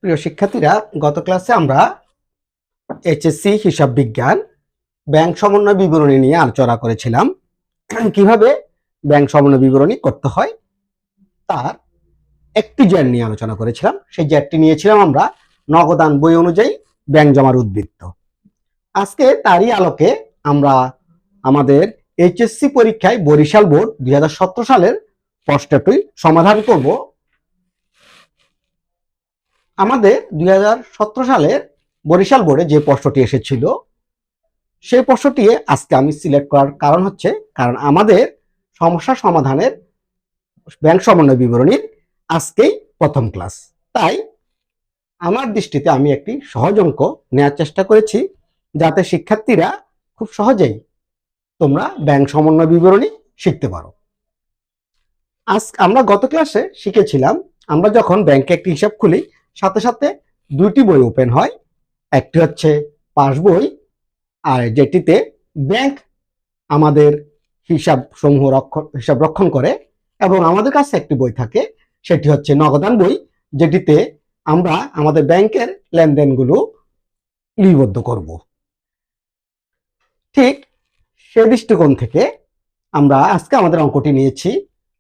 প্রিয় শিক্ষার্থীরা, গত ক্লাসে আমরা এইচএসসি হিসাব বিজ্ঞান ব্যাংক সমন্বয় বিবরণী নিয়ে আলোচনা করেছিলাম। কিভাবে ব্যাংক সমন্বয় বিবরণী করতে হয় তার একটি জ্যাট নিয়ে আলোচনা করেছিলাম। সেই জ্যাটটি নিয়েছিলাম আমরা নগদান বই অনুযায়ী ব্যাংক জমার উদ্বৃত্ত। আজকে তারই আলোকে আমরা আমাদের এইচএসসি পরীক্ষায় বরিশাল বোর্ড 2017 সালের প্রশ্নটি সমাধান করব। আমাদের 2017 সালের বরিশাল বোর্ডে যে প্রশ্নটি এসেছিল সেই প্রশ্নটি আজকে আমি সিলেক্ট করার কারণ হচ্ছে আমাদের সমস্যা সমাধানের ব্যাংক সমন্বয় বিবরণীর আজকেই প্রথম ক্লাস। তাই আমার দৃষ্টিতে আমি একটি সহজ অঙ্ক নেওয়ার চেষ্টা করেছি, যাতে শিক্ষার্থীরা খুব সহজেই তোমরা ব্যাংক সমন্বয় বিবরণী শিখতে পারো। আজ আমরা গত ক্লাসে শিখেছিলাম, আমরা যখন ব্যাংকে একটি হিসাব খুলি সাথে সাথে দুইটি বই ওপেন হয়। একটি হচ্ছে পাস বই, আর যেটিতে ব্যাংক আমাদের হিসাব রক্ষণ করে, এবং আমাদের কাছে একটি বই থাকে, সেটি হচ্ছে নগদান বই, যেটিতে আমরা আমাদের ব্যাংকের লেনদেনগুলো লিপিবদ্ধ করব। ঠিক সে দৃষ্টিকোণ থেকে আমরা আজকে আমাদের অঙ্কটি নিয়েছি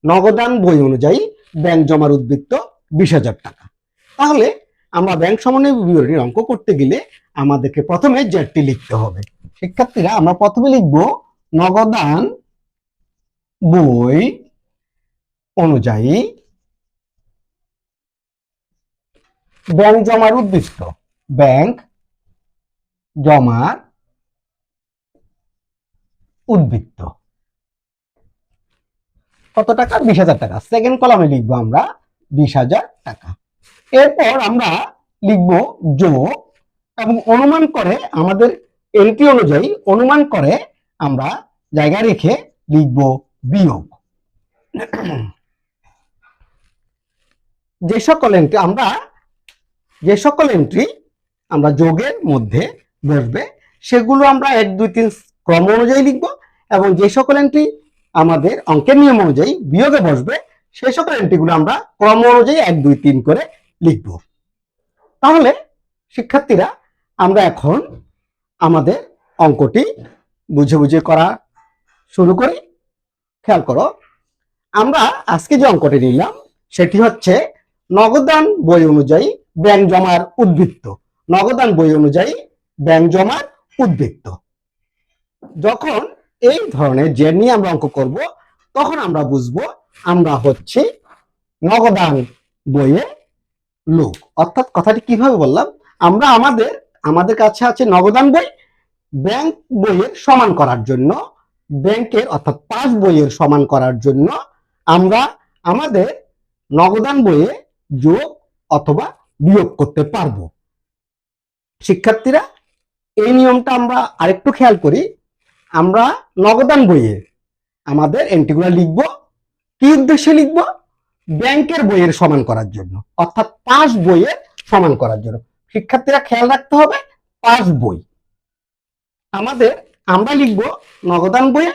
নগদান বই অনুযায়ী ব্যাংক জমার উদ্বৃত্ত 20,000 টাকা। তাহলে আমরা ব্যাংক সমন্বয় বিবরণীর অঙ্ক করতে গেলে আমাদেরকে প্রথমে জ্যাটটি লিখতে হবে। শিক্ষার্থীরা, আমরা প্রথমে লিখব নগদান বই অনুযায়ী ব্যাংক জমার উদ্বৃত্ত। ব্যাংক জমার উদ্বৃত্ত কত টাকা? 20,000 টাকা। সেকেন্ড কলামে লিখবো আমরা 20,000 টাকা। এরপর আমরা লিখব যোগ, এবং অনুমান করে আমাদের এন্ট্রি অনুযায়ী অনুমান করে আমরা জায়গা রেখে লিখব বিয়োগ। যে সকল এন্ট্রি আমরা যোগের মধ্যে বসবে সেগুলো আমরা 1, 2, 3 ক্রম অনুযায়ী লিখব, এবং যে সকল এন্ট্রি আমাদের অঙ্কের নিয়ম অনুযায়ী বিয়োগে বসবে সেই সকল এন্ট্রিগুলো আমরা ক্রম অনুযায়ী 1, 2, 3 করে লিখব। তাহলে শিক্ষার্থীরা, আমরা এখন আমাদের অঙ্কটি বুঝে বুঝে করা শুরু করি। খেয়াল করো, আমরা আজকে যে অঙ্কটি নিলাম সেটি হচ্ছে নগদান বই অনুযায়ী ব্যাংক জমার উদ্বৃত্ত। নগদান বই অনুযায়ী ব্যাংক জমার উদ্বৃত্ত। যখন এই ধরনের যে নিয়ে আমরা অঙ্ক করব, তখন আমরা বুঝবো আমরা হচ্ছে নগদান বইয়ে লোক। অর্থাৎ কথাটি কিভাবে বললাম, আমরা আমাদের কাছে আছে নগদান বই, ব্যাংক বইয়ের সমান করার জন্য, ব্যাংকের অর্থাৎ পাস বইয়ের সমান করার জন্য আমরা আমাদের নগদান বইয়ে যোগ অথবা বিয়োগ করতে পারবো। শিক্ষার্থীরা, এই নিয়মটা আমরা আরেকটু খেয়াল করি। আমরা নগদান বইয়ে আমাদের এন্ট্রিগুলো লিখব কি উদ্দেশ্যে লিখব? ব্যাংকের বইয়ের সমান করার জন্য, অর্থাৎ পাস বইয়ের সমান করার জন্য। শিক্ষার্থীরা খেয়াল রাখতে হবে, পাস বই আমরা লিখব নগদান বইয়ে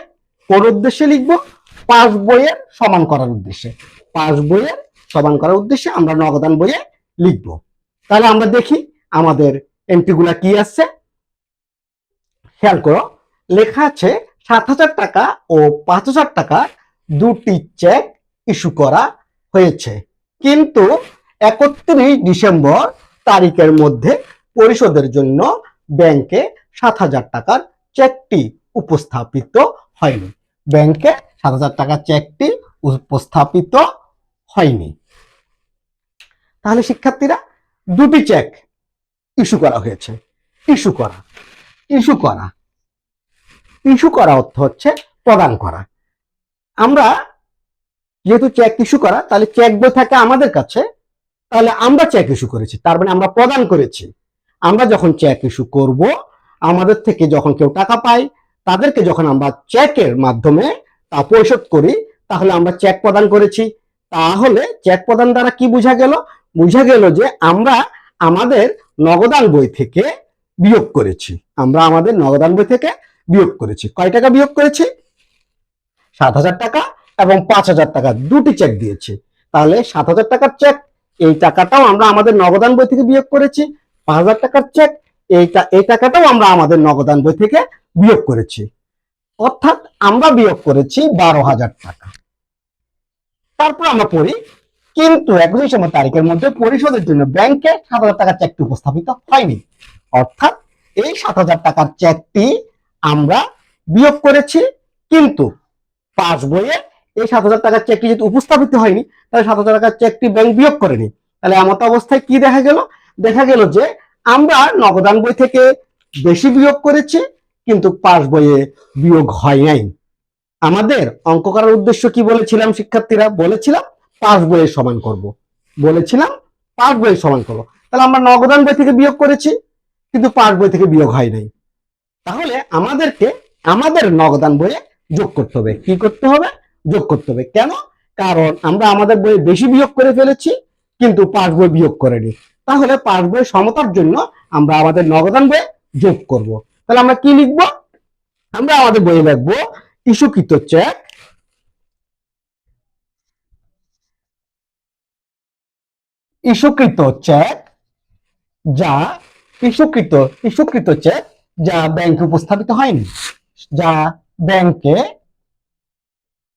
কোন উদ্দেশ্যে লিখব? পাস বইয়ের সমান করার উদ্দেশ্যে। পাস বইয়ের সমান করার উদ্দেশ্যে আমরা নগদান বইয়ে লিখব। তাহলে আমরা দেখি আমাদের এন্ট্রিগুলা কি আসছে। খেয়াল করো, লেখা আছে 7,000 টাকা ও 5,000 টাকা দুটি চেক ইস্যু করা হয়েছে, কিন্তু 31 ডিসেম্বর তারিখের মধ্যে পরিশোধের জন্য ব্যাংকে 7,000 টাকার চেকটি উপস্থাপিত হয়নি। ব্যাংকে 7,000 টাকার চেকটি উপস্থাপিত হয়নি। তাহলে শিক্ষার্থীরা, দুটি চেক ইস্যু করা হয়েছে। ইস্যু করা অর্থ হচ্ছে প্রদান করা। আমরা যেহেতু চেক ইস্যু করা, তাহলে চেক বই থাকে আমাদের কাছে, তাহলে আমরা চেক ইস্যু করেছি, তার মানে আমরা প্রদান করেছি। আমরা যখন চেক ইস্যু করব, আমাদের থেকে যখন কেউ টাকা পায়, তাদেরকে যখন আমরা চেকের মাধ্যমে তা পরিশোধ করি, তাহলে আমরা চেক প্রদান করেছি। তাহলে চেক প্রদান দ্বারা কি বোঝা গেল? বোঝা গেল যে আমরা আমাদের নগদান বই থেকে বিয়োগ করেছি। আমরা আমাদের নগদান বই থেকে বিয়োগ করেছি। কয় টাকা বিয়োগ করেছি? 7,000 টাকা এবং 5,000 টাকা দুটি চেক দিয়েছি। তাহলে 7,000 টাকার চেক এই টাকাটাও আমরা আমাদের নগদান বই থেকে বিয়োগ করেছি। 5,000 টাকার চেক, এই টাকাটাও আমরা আমাদের নগদান বই থেকে বিয়োগ করেছি। অর্থাৎ আমরা বিয়োগ করেছি 12,000 টাকা। তারপর আমরা পড়ি, কিন্তু 21 তারিখের মধ্যে পরিশোধের জন্য ব্যাংকে 7,000 টাকার চেকটি উপস্থাপিত হয়নি। অর্থাৎ এই 7,000 টাকার চেকটি আমরা বিয়োগ করেছি, কিন্তু পাস বইয়ে এই 7,000 টাকার চেকটি যেহেতু উপস্থাপিত হয়নি, তাহলে 7,000 টাকার চেকটি ব্যাংক বিয়োগ করেনি। তাহলে এমত অবস্থায় কি দেখা গেল? দেখা গেল যে আমরা নগদান বই থেকে বেশি বিয়োগ করেছি, কিন্তু পাস বইয়ে বিয়োগ হয় নাই। আমাদের অঙ্ক করার উদ্দেশ্য কি বলেছিলাম শিক্ষার্থীরা? বলেছিলাম পাস বইয়ের সমান করব, বলেছিলাম পাস বইয়ের সমান করব। তাহলে আমরা নগদান বই থেকে বিয়োগ করেছি, কিন্তু পাস বই থেকে বিয়োগ হয় নাই। তাহলে আমাদেরকে আমাদের নগদান বইয়ে যোগ করতে হবে। কি করতে হবে? যোগ করতে হবে। কেন? কারণ আমরা আমাদের বইয়ে বেশি বিয়োগ করে ফেলেছি, কিন্তু পাস বই বিয়োগ করেনি। তাহলে পাস বই সমতার জন্য আমরা আমাদের নগদান বইয়ে যোগ করব। তাহলে আমরা কি লিখব? আমরা আমাদের বইয়ে লিখব ইস্যুকৃত চেক, ইস্যুকৃত চেক যা ইস্যুকৃত চেক যা ব্যাংকে উপস্থাপিত হয়নি, যা ব্যাংকে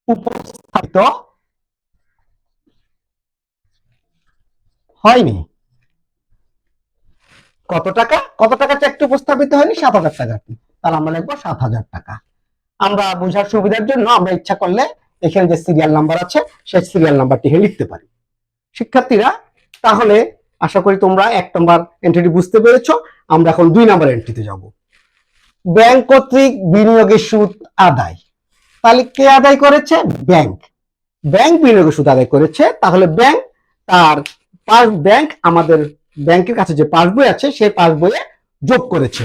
উপস্থাপিত হয়নি। কত টাকা চেকটি উপস্থাপিত হয়নি? 7,000 টাকা। তাহলে আমরা লিখবো 7,000 টাকা। আমরা বোঝার সুবিধার জন্য আমরা ইচ্ছা করলে এখানে যে সিরিয়াল নাম্বার আছে সেই সিরিয়াল নাম্বারটি লিখতে পারি। শিক্ষার্থীরা, তাহলে আশা করি তোমরা 1 নম্বর এন্ট্রিটি বুঝতে পেরেছো। আমরা এখন 2 নম্বর এন্ট্রিতে যাব। ব্যাংক কর্তৃক বিনিয়োগের সুদ আদায়। তাহলে কে আদায় করেছে? ব্যাংক। ব্যাংক বিনিয়োগের সুদ আদায় করেছে। তাহলে ব্যাংক আমাদের ব্যাংকের কাছে যে পাসবই আছে সেই পাসবইয়ে যোগ করেছে,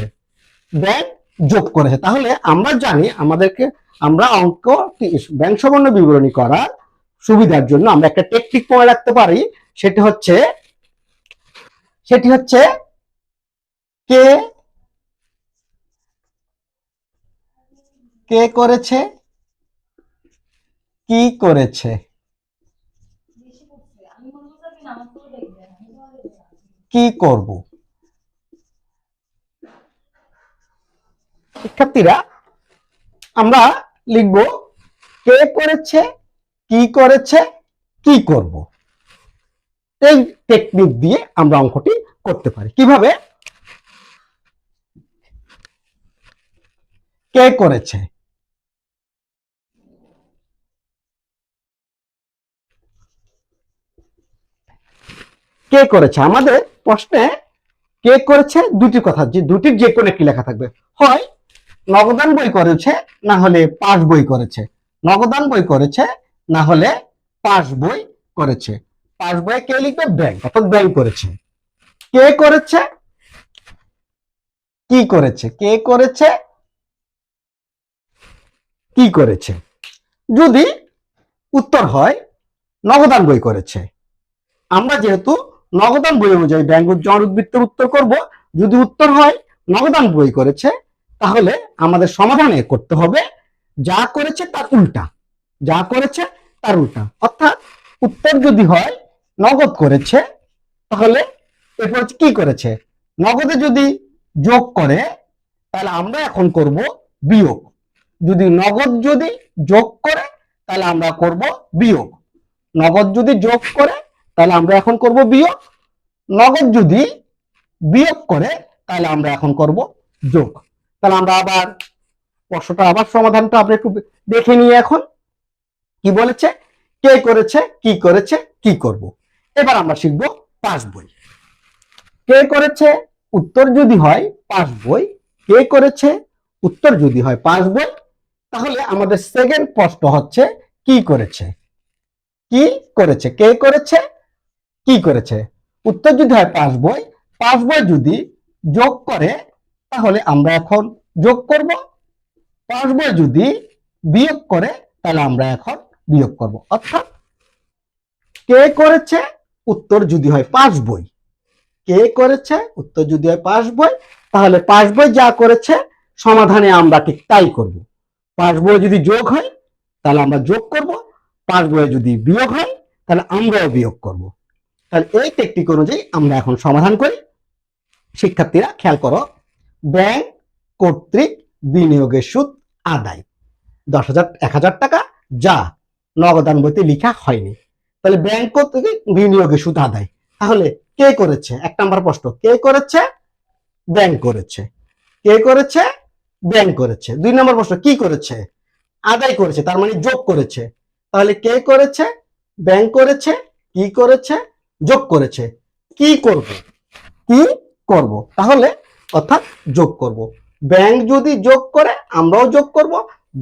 ব্যাংক যোগ করেছে। তাহলে আমরা জানি আমরা অঙ্ক ব্যাংক সমন্বয় বিবরণী করার সুবিধার জন্য আমরা একটা টেকনিক মনে রাখতে পারি। সেটি হচ্ছে কে করেছে, কি করেছে, কি করব। শিক্ষার্থীরা, আমরা লিখব কে করেছে, কি করেছে, কি করব। এই টেকনিক দিয়ে আমরা অঙ্কটি করতে পারি। কিভাবে? কে করেছে, কে করেছে। আমাদের প্রশ্নে কে করেছে দুটির কথা, যে দুটির যে কোনো একটি লেখা থাকবে। হয় নগদান বই করেছে, না হলে পাস বই করেছে। নগদান বই করেছে, না হলে পাস বই করেছে। পাস বইয়ে কে লিখবে? ব্যাংক, অর্থাৎ ব্যাংক করেছে। কে করেছে, কি করেছে, কে করেছে, কি করেছে। যদি উত্তর হয় নগদান বই করেছে, আমরা যেহেতু নগদান বই অনুযায়ী ব্যাংক জমা উদ্বৃত্তের উত্তর করব। যদি উত্তর হয় নগদান বই করেছে, তাহলে আমাদের সমাধানে করতে হবে যা করেছে তার উল্টা, যা করেছে তার উল্টা। অর্থাৎ উত্তর যদি হয় নগদ করেছে, তাহলে এরপর কি করেছে? নগদে যদি যোগ করে, তাহলে আমরা এখন করব বিয়োগ। নগদ যদি যোগ করে, তাহলে আমরা করব বিয়োগ। নগদ যদি যোগ করে, তাহলে আমরা এখন করব বিয়োগ। নগদ যদি বিয়োগ করে, তাহলে আমরা এখন করব যোগ। তাহলে আমরা আবার প্রশ্নটা সমাধানটা আমরা একটু দেখে নিয়ে এখন কি বলেছে? কে করেছে, কি করেছে, কি করব। এবার আমরা শিখব পাস বই। কে করেছে উত্তর যদি হয় পাস বই, কে করেছে উত্তর যদি হয় পাস বই, তাহলে আমাদের সেকেন্ড প্রশ্ন হচ্ছে কি করেছে। কি করেছে, কে করেছে, কি করেছে। উত্তর যদি হয় পাস বই, পাস বই যদি যোগ করে, তাহলে আমরা এখন যোগ করব। পাস বই যদি বিয়োগ করে, তাহলে আমরা এখন বিয়োগ করব। অর্থাৎ কে করেছে উত্তর যদি হয় পাস বই, কে করেছে উত্তর যদি হয় পাস বই, তাহলে পাস বই যা করেছে সমাধানে আমরা ঠিক তাই করব। পাস বই যদি যোগ হয়, তাহলে আমরা যোগ করব। পাস বই যদি বিয়োগ হয়, তাহলে আমরাও বিয়োগ করব। তাহলে এই টেকনিক অনুযায়ী আমরা এখন সমাধান করি। শিক্ষার্থীরা খেয়াল করো, ব্যাংক কর্তৃক বিনিয়োগের সুদ আদায় 10,000 টাকা যা নগদান বইতে লেখা হয়নি। তাহলে ব্যাংক কর্তৃক বিনিয়োগের সুদ আদায়, তাহলে কে করেছে? 1 নম্বর প্রশ্ন, কে করেছে? ব্যাংক করেছে। কে করেছে? ব্যাংক করেছে। 2 নম্বর প্রশ্ন, কি করেছে? আদায় করেছে, তার মানে যোগ করেছে। তাহলে কে করেছে? ব্যাংক করেছে। কি করেছে? যোগ করেছে। কি করব? কি করব? তাহলে অর্থাৎ যোগ করব। ব্যাংক যদি যোগ করে আমরাও যোগ করব,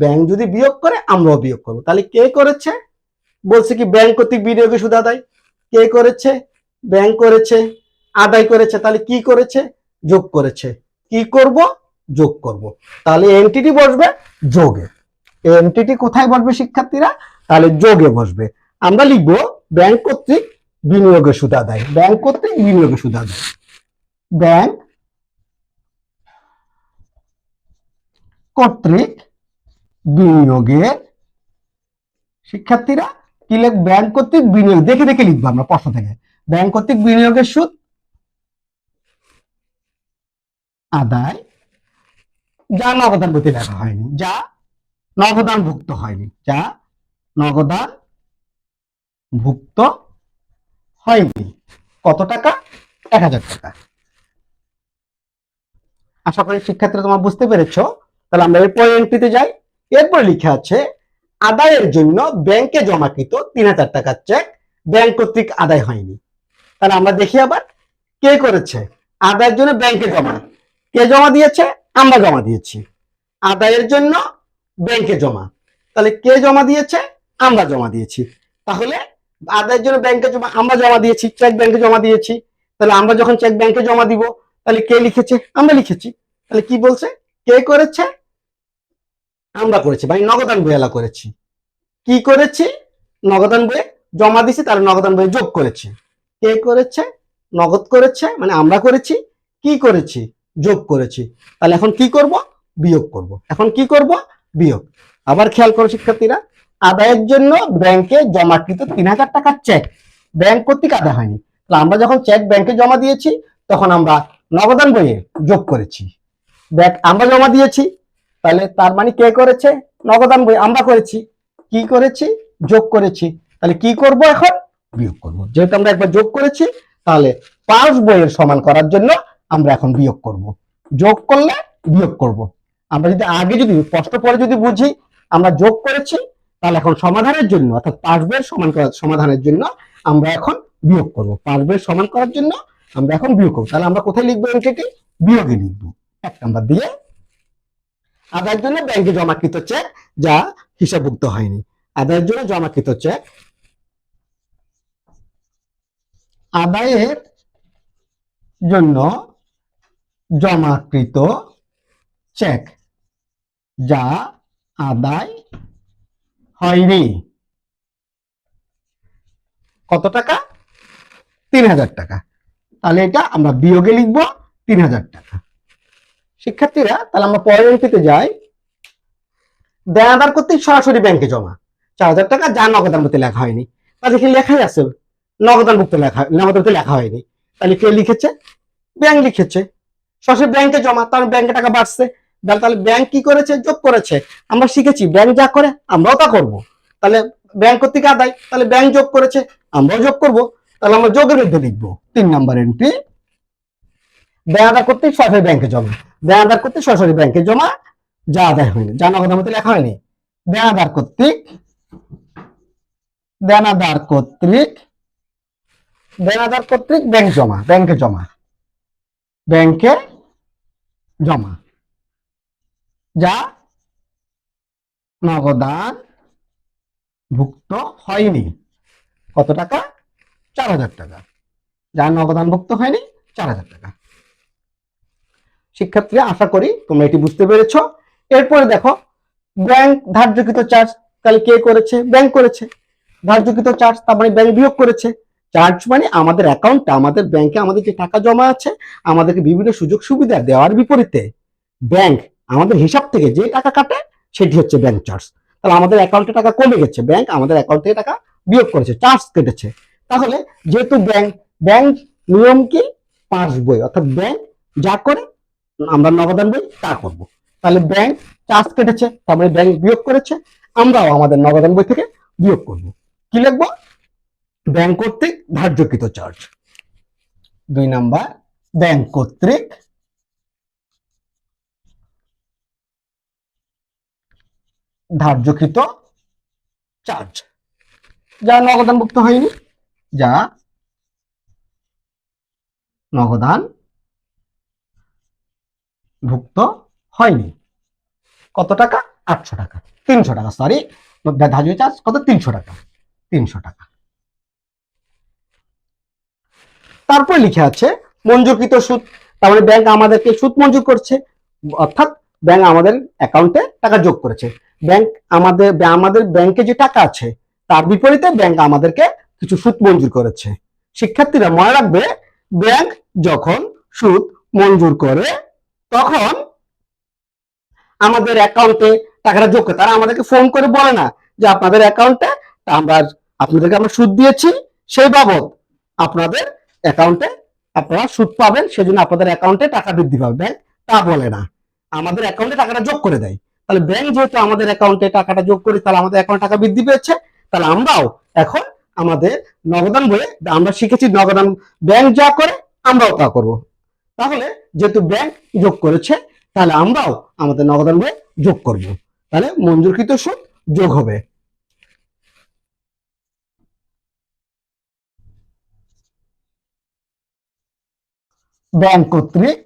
ব্যাংক যদি বিয়োগ করে আমরাও বিয়োগ করব। তাহলে কে করেছে? বলছে কি ব্যাংক কর্তৃক বিনিয়োগের সুদ আদায়। কে করেছে? ব্যাংক করেছে। আদায় করেছে, তাহলে কি করেছে? যোগ করেছে। কি করব? যোগ করব। তাহলে এন্টিটি বসবে যোগে। এন্টিটি কোথায় বসবে শিক্ষার্থীরা? তাহলে যোগে বসবে। আমরা লিখবো ব্যাংক কর্তৃক বিনিয়োগের সুদ আদায়। ব্যাংক কর্তৃক বিনিয়োগের সুদ আদায়। ব্যাংক কর্তৃক বিনিয়োগের, শিক্ষার্থীরা কি লিখ? ব্যাংক কর্তৃক বিনিয়োগ, দেখে দেখে লিখবো আমরা প্রশ্ন থেকে। ব্যাংক কর্তৃক বিনিয়োগের সুদ আদায় যা নগদান বইতে লেখা হয়নি, যা নগদান ভুক্ত হয়নি, যা নগদান ভুক্ত হয়নি। কত টাকা? 1,000 টাকা। আশা করি শিক্ষার্থীরা তোমরা বুঝতে পেরেছো। তাহলে আমরা এরপর এন্ট্রিতে যাই। এরপর লিখে আছে আদায়ের জন্য ব্যাংকে জমাকৃত 3,000 টাকার চেক ব্যাংক কর্তৃক আদায় হয়নি। তাহলে আমরা দেখি আবার কে করেছে? আদায়ের জন্য ব্যাংকে জমা। কে জমা দিয়েছে? আমরা জমা দিয়েছি। আদায়ের জন্য ব্যাংকে জমা, তাহলে কে জমা দিয়েছে? আমরা জমা দিয়েছি। তাহলে আদায়ের জন্য ব্যাংকে জমা, আমরা জমা দিয়েছি, চেক ব্যাংকে জমা দিয়েছি। তাহলে আমরা যখন চেক ব্যাংকে জমা দিব, তাহলে কে লিখেছে? আমরা লিখেছি। তাহলে কি বলছে? কে করেছে? আমরা করেছি, ভাই নগদান বইয়ালা করেছি। কি করেছি? নগদান বইয়ে জমা দিছি, তাহলে নগদান বইয়ে যোগ করেছি। কে করেছে? নগদ করেছে, মানে আমরা করেছি। কি করেছি? যোগ করেছি। তাহলে এখন কি করব? বিয়োগ করব। এখন কি করব? বিয়োগ। আবার খেয়াল করো শিক্ষার্থীরা, আদায়ের জন্য ব্যাংকে জমাকৃত 3,000 টাকার চেক ব্যাংক কর্তৃক আদায় হয়নি। তাহলে আমরা যখন চেক ব্যাংকে জমা দিয়েছি তখন আমরা নগদান বইয়ে যোগ করেছি। ব্যাংক আমরা জমা দিয়েছি, তাহলে তার মানে কে করেছে? নগদান বই আমরা করেছি। কি করেছি? যোগ করেছি। তাহলে কি করব? এখন বিয়োগ করব। যেহেতু আমরা একবার যোগ করেছি, তাহলে পাঁচ বইয়ের সমান করার জন্য আমরা এখন বিয়োগ করব। যোগ করলে বিয়োগ করব। আমরা যদি আগে যদি প্রশ্ন পরে যদি বুঝি আমরা যোগ করেছি, তাহলে এখন সমাধানের জন্য অর্থাৎ পাঁচ বইয়ের সমান করার সমাধানের জন্য আমরা এখন বিয়োগ করব। পাঁচ বইয়ের সমান করার জন্য আমরা এখন বিয়োগ করব। তাহলে আমরা কোথায় লিখবো? এন্ট্রিটি বিয়োগে লিখবো। 1 নাম্বার দিয়ে আদায়ের জন্য ব্যাংকে জমাকৃত চেক যা হিসাবভুক্ত হয়নি। আদায়ের জন্য জমাকৃত চেক, আদায়ের জন্য জমাকৃত চেক যা আদায় হয়নি। কত টাকা? 3,000 টাকা। তাহলে এটা আমরা বিয়োগে লিখবো 3,000 টাকা। শিক্ষার্থীরা তাহলে আমরা পরের এন্ট্রিতে যাই। দেনাদার কর্তৃক সরাসরি ব্যাংকে জমা 4,000 টাকা যা নগদান বইতে লেখা হয়নি। তাহলে কি লেখাই আছে? নগদানভুক্ত লেখা, নগদানভুক্ত লেখা হয়নি। তাহলে কে লিখেছে? ব্যাংক লিখেছে। সরাসরি ব্যাংকে জমা, তার ব্যাংকে টাকা বাড়ছে। তাহলে ব্যাংক কি করেছে? যোগ করেছে। আমরা শিখেছি ব্যাংক যা করে আমরাও তা করব। তাহলে ব্যাংক কর্তৃক আদায়, তাহলে ব্যাংক যোগ করেছে, আমরাও যোগ করব। তাহলে আমরা যোগের মধ্যে লিখবো 3 নাম্বার এন্ট্রি, দেনাদার কর্তৃক সরাসরি ব্যাংকে জমা। দেনাদার কর্তৃক সরাসরি ব্যাংকে জমা যা আদায় হয়নি, যা নগদান বইতে লেখা হয়নি। দেনাদার কর্তৃক, দেনাদার কর্তৃক, দেনাদার কর্তৃক ব্যাংক জমা, ব্যাংকে জমা, ব্যাংকে জমা যা নগদান ভুক্ত হয়নি। কত টাকা? 4,000 টাকা। যা নগদান ভুক্ত হয়নি 4,000 টাকা। শিক্ষার্থীরা আশা করি তোমরা এটি বুঝতে পেরেছ। এরপরে দেখো ব্যাংক ধার্যকৃত চার্জ, তাহলে কে করেছে? ব্যাংক করেছে। ধার্যকৃত চার্জ তার মানে ব্যাংক বিয়োগ করেছে। চার্জ মানে আমাদের অ্যাকাউন্টে, আমাদের ব্যাংকে আমাদের যে টাকা জমা আছে, আমাদেরকে বিভিন্ন সুযোগ সুবিধা দেওয়ার বিপরীতে ব্যাংক আমাদের হিসাব থেকে যে টাকা কাটে সেটি হচ্ছে ব্যাংক চার্জ। তাহলে আমাদের অ্যাকাউন্টে টাকা কমে গেছে, ব্যাংক আমাদের অ্যাকাউন্ট থেকে টাকা বিয়োগ করেছে, চার্জ কেটেছে। তাহলে যেহেতু ব্যাংক ব্যাংক নিয়ম কি, পাস বই, অর্থাৎ ব্যাংক যা করে আমরা নগদান বই তা করব। তাহলে ব্যাংক চার্জ কেটেছে, তারপরে ব্যাংক বিয়োগ করেছে, আমরাও আমাদের নগদান বই থেকে বিয়োগ করব। কি লিখবো? ব্যাংক কর্তৃক ধার্যকৃত চার্জ। 2 নাম্বার, ব্যাংক কর্তৃক ধার্যকৃত চার্জ, যা নগদানভুক্ত হয়নি, যা নগদান ভুক্ত হয়নি। কত টাকা? 800 টাকা, 300 টাকা, সরি, ধার্য চার্জ কত? 300 টাকা, 300 টাকা। তারপর লিখে আছে মঞ্জুরকৃত সুদ, তার মানে ব্যাংক আমাদেরকে সুদ মঞ্জুর করছে, অর্থাৎ ব্যাংক আমাদের অ্যাকাউন্টে টাকা যোগ করেছে। ব্যাংক আমাদের ব্যাংকে যে টাকা আছে তার বিপরীতে ব্যাংক আমাদেরকে কিছু সুদ মঞ্জুর করেছে। শিক্ষার্থীরা মনে রাখবে, ব্যাংক যখন সুদ মঞ্জুর করে তখন আমাদের অ্যাকাউন্টে টাকাটা যোগ করে, তারা আমাদেরকে ফোন করে বলে না যে আপনাদের অ্যাকাউন্টে আপনাদেরকে আমরা সুদ দিয়েছি, সেই বাবদ আপনাদের অ্যাকাউন্টে আপনারা সুদ পাবেন, সেজন্য আপনাদের অ্যাকাউন্টে টাকা বৃদ্ধি পাবে। ব্যাংক তা বলে না, আমাদের অ্যাকাউন্টে টাকাটা যোগ করে দেয়। তাহলে ব্যাংক যেহেতু আমাদের অ্যাকাউন্টে টাকাটা যোগ করে, তাহলে আমাদের অ্যাকাউন্টে টাকা বৃদ্ধি পেয়েছে, তাহলে আমরাও এখন আমাদের নগদান বইয়ে আমরা শিখেছি নগদান ব্যাংক যা করে আমরাও তা করব। তাহলে যেহেতু ব্যাংক যোগ করেছে, তাহলে আমরাও আমাদের নগদান বইয়ে যোগ করব। তাহলে মঞ্জুরকৃত সুদ যোগ হবে। ব্যাংক কর্তৃক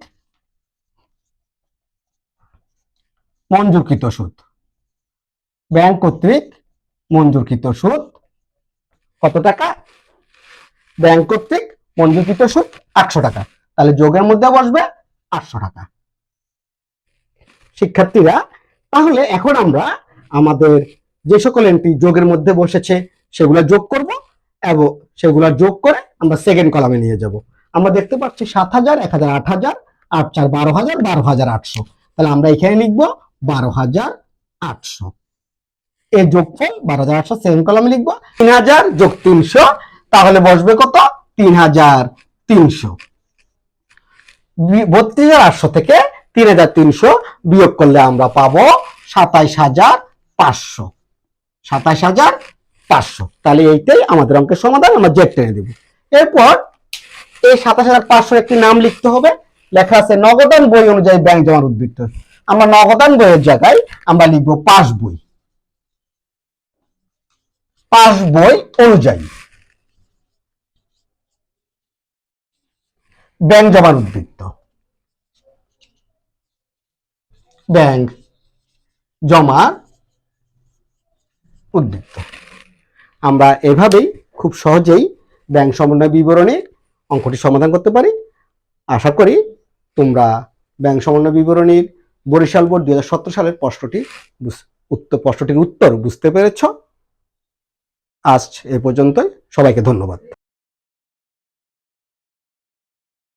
মঞ্জুরকৃত সুদ, ব্যাংক কর্তৃক মঞ্জুরকৃত সুদ কত টাকা? ব্যাংক কর্তৃক মঞ্জুরকৃত সুদ 800 টাকা, তাহলে যোগের মধ্যে বসবে 800 টাকা। শিক্ষার্থীরা, তাহলে এখন আমরা আমাদের যে সকল এন্ট্রি যোগের মধ্যে বসেছে সেগুলো যোগ করব, এবং সেগুলো যোগ করে আমরা সেকেন্ড কলামে নিয়ে যাব। আমরা দেখতে পাচ্ছি 7000, 1000, 8000, 8 4 12000, 12800। তাহলে আমরা এখানে লিখব 12800। এই যোগফল 12800 সেকেন্ড কলামে লিখব। 3000 যোগ 300, তাহলে বসবে কত? 3300। 32800 থেকে 3300 বিয়োগ করলে আমরা পাবো 27500। 27500, তাহলে এইটাই আমাদের অঙ্কের সমাধান। আমরা জেড টেনে দেব। এরপর এই 27500 একটি নাম লিখতে হবে। লেখা আছে নগদান বই অনুযায়ী ব্যাংক জমার উদ্বৃত্ত। আমরা নগদান বইয়ের জায়গায় আমরা লিখবো পাস বই, পাস বই অনুযায়ী ব্যাংক জমার উদ্বৃত্ত, ব্যাংক জমার উদ্বৃত্ত। আমরা এভাবেই খুব সহজেই ব্যাংক সমন্বয় বিবরণী অঙ্কটি সমাধান করতে পারি। আশা করি তোমরা ব্যাংক সমন্বয় বিবরণীর বরিশাল বোর্ড 2017 সালের প্রশ্নটির উত্তর বুঝতে পেরেছ। আজ এ পর্যন্তই, সবাইকে ধন্যবাদ।